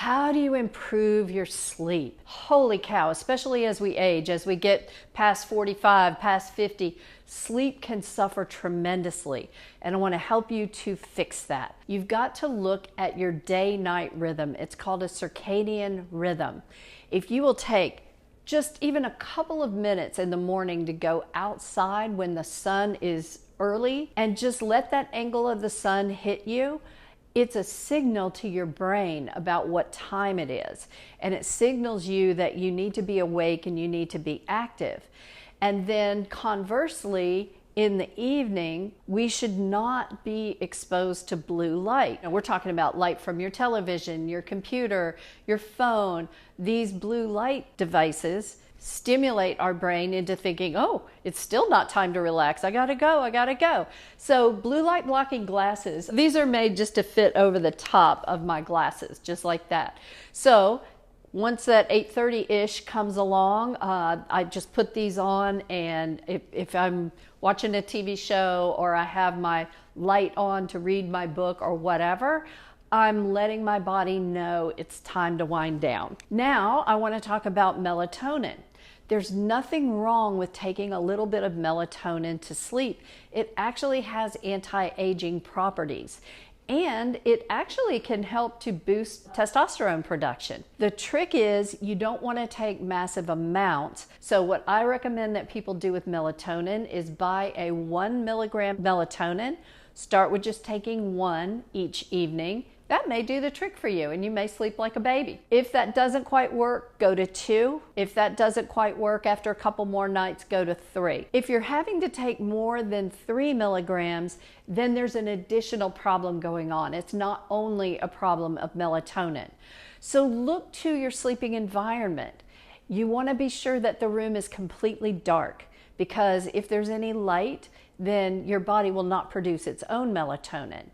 how do you improve your sleep? Holy cow, especially as we age, as we get past 45, past 50, sleep can suffer tremendously. And I want to help you to fix that. You've got to look at your day-night rhythm. It's called a circadian rhythm. If you will take just even a couple of minutes in the morning to go outside when the sun is early and just let that angle of the sun hit you, it's a signal to your brain about what time it is. And it signals you that you need to be awake and you need to be active. And then conversely, in the evening, we should not be exposed to blue light. And we're talking about light from your television, your computer, your phone. These blue light devices stimulate our brain into thinking, oh, it's still not time to relax. I gotta go. So blue light blocking glasses, these are made just to fit over the top of my glasses, just like that. So once that 8:30-ish comes along, I just put these on, and if I'm watching a TV show or I have my light on to read my book or whatever, I'm letting my body know it's time to wind down. Now I want to talk about melatonin. There's nothing wrong with taking a little bit of melatonin to sleep. It actually has anti-aging properties. And it actually can help to boost testosterone production. The trick is you don't want to take massive amounts. So what I recommend that people do with melatonin is buy a 1 milligram melatonin. Start with just taking 1 each evening. That may do the trick for you and you may sleep like a baby. If that doesn't quite work, go to 2. If that doesn't quite work after a couple more nights, go to 3. If you're having to take more than 3 milligrams, then there's an additional problem going on. It's not only a problem of melatonin. So look to your sleeping environment. You want to be sure that the room is completely dark, because if there's any light, then your body will not produce its own melatonin.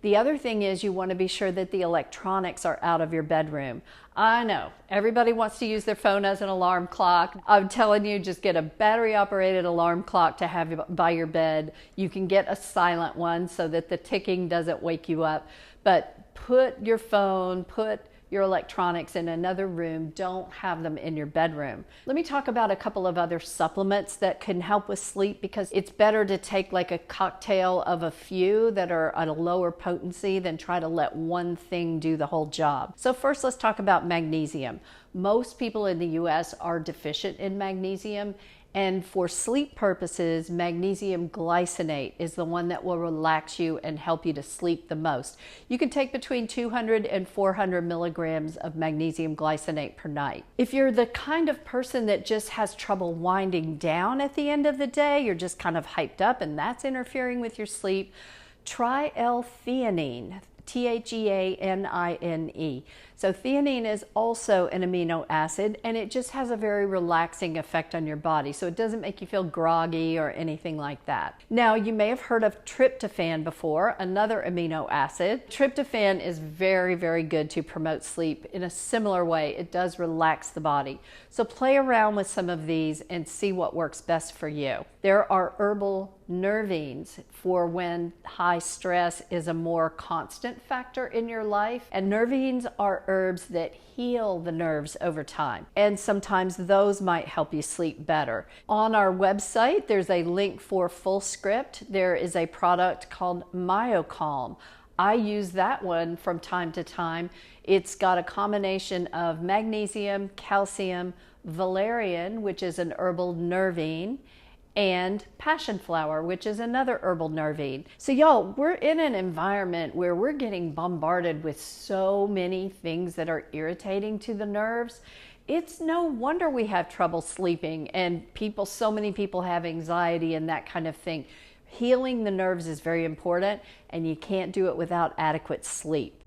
The other thing is you want to be sure that the electronics are out of your bedroom. I know, everybody wants to use their phone as an alarm clock. I'm telling you, just get a battery-operated alarm clock to have by your bed. You can get a silent one so that the ticking doesn't wake you up. But put your phone, put your electronics in another room. Don't have them in your bedroom. Let me talk about a couple of other supplements that can help with sleep, because it's better to take like a cocktail of a few that are at a lower potency than try to let one thing do the whole job. So first, let's talk about magnesium. Most people in the US are deficient in magnesium. And for sleep purposes, magnesium glycinate is the one that will relax you and help you to sleep the most. You can take between 200 and 400 milligrams of magnesium glycinate per night. If you're the kind of person that just has trouble winding down at the end of the day, you're just kind of hyped up and that's interfering with your sleep, try L-theanine. Theanine. So theanine is also an amino acid, and it just has a very relaxing effect on your body. So it doesn't make you feel groggy or anything like that. Now, you may have heard of tryptophan before, another amino acid. Tryptophan is very, very good to promote sleep in a similar way. It does relax the body. So play around with some of these and see what works best for you. There are herbal nervines for when high stress is a more constant factor in your life. And nervines are herbs that heal the nerves over time. And sometimes those might help you sleep better. On our website, there's a link for Fullscript. There is a product called MyoCalm. I use that one from time to time. It's got a combination of magnesium, calcium, valerian, which is an herbal nervine, and passion flower, which is another herbal nervine. So y'all, we're in an environment where we're getting bombarded with so many things that are irritating to the nerves. It's no wonder we have trouble sleeping, and so many people have anxiety and that kind of thing. Healing the nerves is very important, and you can't do it without adequate sleep.